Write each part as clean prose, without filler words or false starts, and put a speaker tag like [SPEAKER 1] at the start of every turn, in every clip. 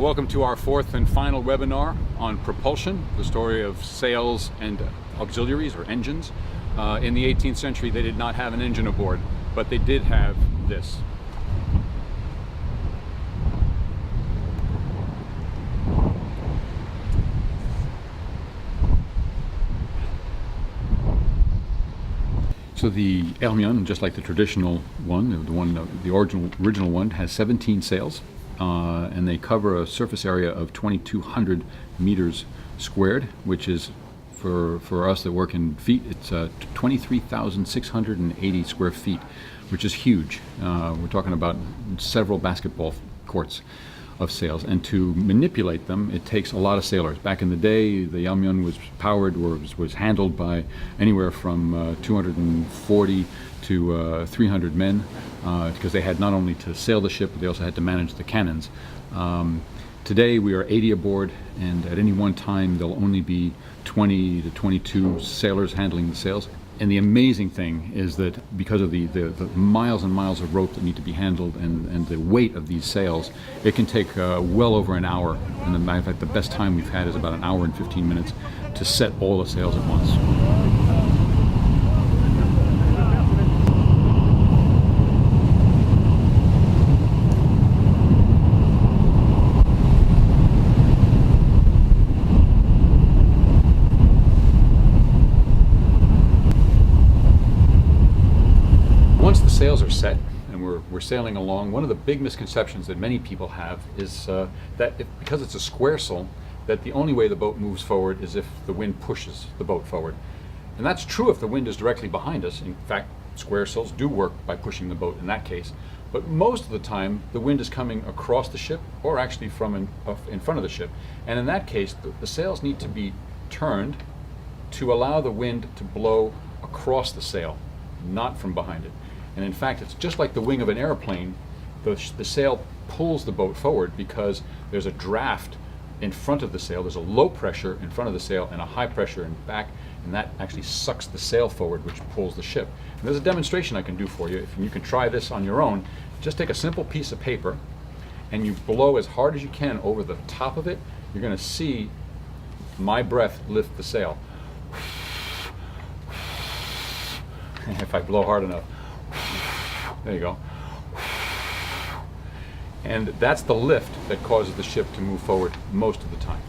[SPEAKER 1] Welcome to our fourth and final webinar on propulsion, the story of sails and auxiliaries or engines. In the 18th century they did not have an engine aboard, but they did have this. So the Hermione, just like the traditional one, the original one, has 17 sails, and they cover a surface area of 2,200 meters squared, which is, for us that work in feet, it's 23,680 square feet, which is huge. We're talking about several basketball courts of sails, and to manipulate them it takes a lot of sailors. Back in the day, the Hermione was powered or was handled by anywhere from 240 to 300 men, because they had not only to sail the ship, but they also had to manage the cannons. Today we are 80 aboard, and at any one time there'll only be 20 to 22 sailors handling the sails. And the amazing thing is that because of the miles and miles of rope that need to be handled and the weight of these sails, it can take well over an hour. And in fact, the best time we've had is about an hour and 15 minutes to set all the sails at once. Sails are set and we're sailing along. One of the big misconceptions that many people have is that because it's a square sail, that the only way the boat moves forward is if the wind pushes the boat forward. And that's true if the wind is directly behind us. In fact, square sails do work by pushing the boat in that case. But most of the time, the wind is coming across the ship or actually from in front of the ship. And in that case, the sails need to be turned to allow the wind to blow across the sail, not from behind it. And in fact, it's just like the wing of an airplane. The sail pulls the boat forward because there's a draft in front of the sail. There's a low pressure in front of the sail and a high pressure in back, and that actually sucks the sail forward, which pulls the ship. And there's a demonstration I can do for you. If you can try this on your own, just take a simple piece of paper and you blow as hard as you can over the top of it. You're going to see my breath lift the sail. If I blow hard enough. There you go. And that's the lift that causes the ship to move forward most of the time.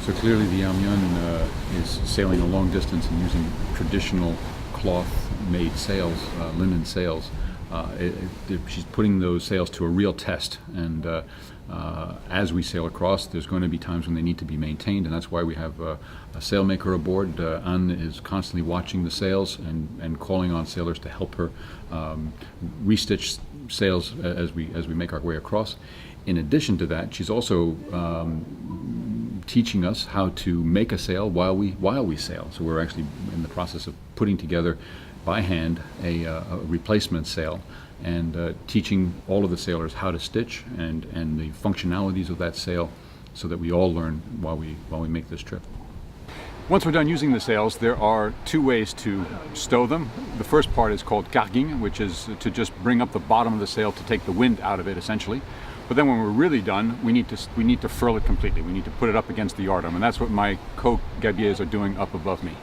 [SPEAKER 1] So clearly the Hermione is sailing a long distance and using traditional cloth-made sails, linen sails. She's putting those sails to a real test, and as we sail across, there's going to be times when they need to be maintained, and that's why we have a sailmaker aboard. Anne is constantly watching the sails and calling on sailors to help her restitch sails as we make our way across. In addition to that, she's also teaching us how to make a sail while we sail. So we're actually in the process of putting together by hand a replacement sail, and teaching all of the sailors how to stitch and the functionalities of that sail, so that we all learn while we make this trip. Once we're done using the sails, there are two ways to stow them. The first part is called carguing, which is to just bring up the bottom of the sail to take the wind out of it, essentially. But then when we're really done, we need to furl it completely. We need to put it up against the yardarm, and that's what my co-gabiers are doing up above me.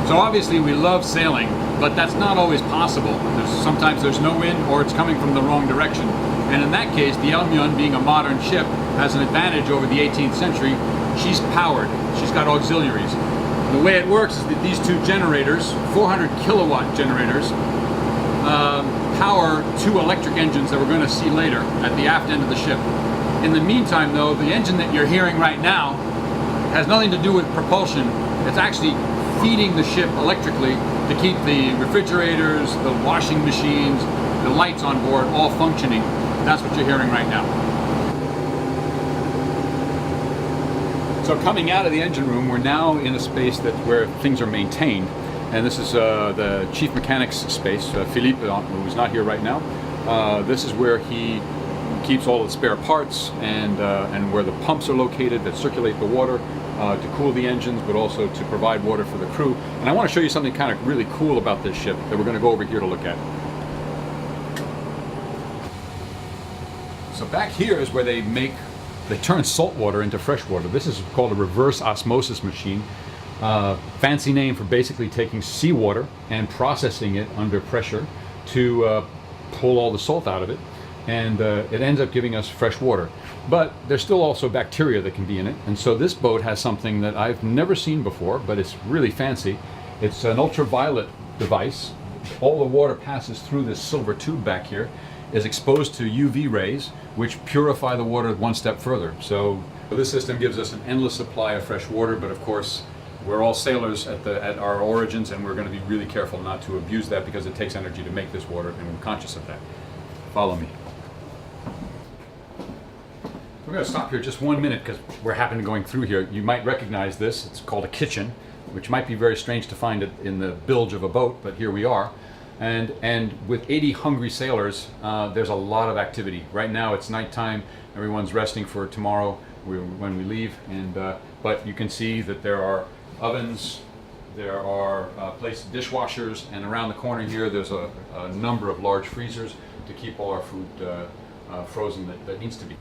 [SPEAKER 1] So obviously we love sailing, but that's not always possible. Sometimes there's no wind, or it's coming from the wrong direction. And in that case, the Hermione, being a modern ship, has an advantage over the 18th century. She's powered. She's got auxiliaries. And the way it works is that these two generators, 400 kilowatt generators, power two electric engines that we're going to see later at the aft end of the ship. In the meantime, though, the engine that you're hearing right now has nothing to do with propulsion. It's actually feeding the ship electrically to keep the refrigerators, the washing machines, the lights on board all functioning. That's what you're hearing right now. So coming out of the engine room, we're now in a space where things are maintained. And this is the chief mechanic's space, Philippe, who's not here right now. This is where he keeps all the spare parts and where the pumps are located that circulate the water to cool the engines, but also to provide water for the crew. And I want to show you something kind of really cool about this ship that we're going to go over here to look at. So back here is where they turn salt water into fresh water. This is called a reverse osmosis machine. Fancy name for basically taking seawater and processing it under pressure to pull all the salt out of it. And it ends up giving us fresh water. But there's still also bacteria that can be in it. And so this boat has something that I've never seen before, but it's really fancy. It's an ultraviolet device. All the water passes through this silver tube back here, is exposed to UV rays, which purify the water one step further. So this system gives us an endless supply of fresh water, but of course, we're all sailors at our origins, and we're going to be really careful not to abuse that because it takes energy to make this water, and we're conscious of that. Follow me. We're going to stop here just 1 minute because we're happening going through here. You might recognize this. It's called a kitchen, which might be very strange to find it in the bilge of a boat, but here we are. And with 80 hungry sailors, there's a lot of activity. Right now it's nighttime. Everyone's resting for tomorrow when we leave. But you can see that there are ovens, there are placed dishwashers, and around the corner here there's a number of large freezers to keep all our food frozen that needs to be.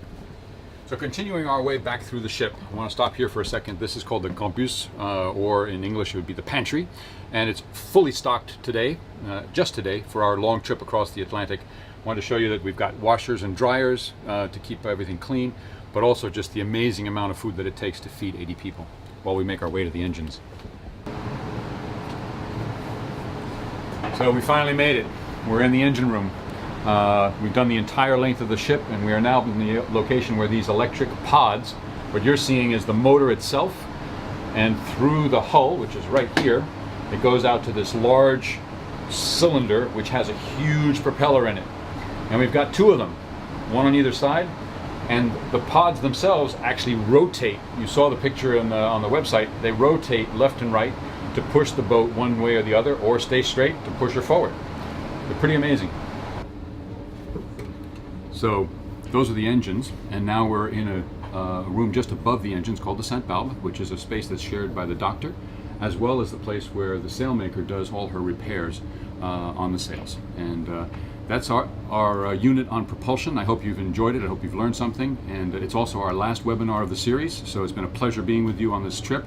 [SPEAKER 1] So continuing our way back through the ship, I want to stop here for a second. This is called the campus, or in English it would be the pantry, and it's fully stocked today, just today, for our long trip across the Atlantic. I wanted to show you that we've got washers and dryers to keep everything clean, but also just the amazing amount of food that it takes to feed 80 people while we make our way to the engines. So we finally made it. We're in the engine room. We've done the entire length of the ship, and we are now in the location where these electric pods, what you're seeing is the motor itself, and through the hull, which is right here, it goes out to this large cylinder which has a huge propeller in it. And we've got two of them, one on either side, and the pods themselves actually rotate. You saw the picture on the website. They rotate left and right to push the boat one way or the other, or stay straight to push her forward. They're pretty amazing. So those are the engines, and now we're in a room just above the engines called the scent valve, which is a space that's shared by the doctor, as well as the place where the sailmaker does all her repairs on the sails. And that's our unit on propulsion. I hope you've enjoyed it. I hope you've learned something. And it's also our last webinar of the series, so it's been a pleasure being with you on this trip.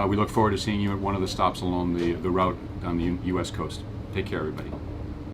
[SPEAKER 1] We look forward to seeing you at one of the stops along the route on the US coast. Take care, everybody.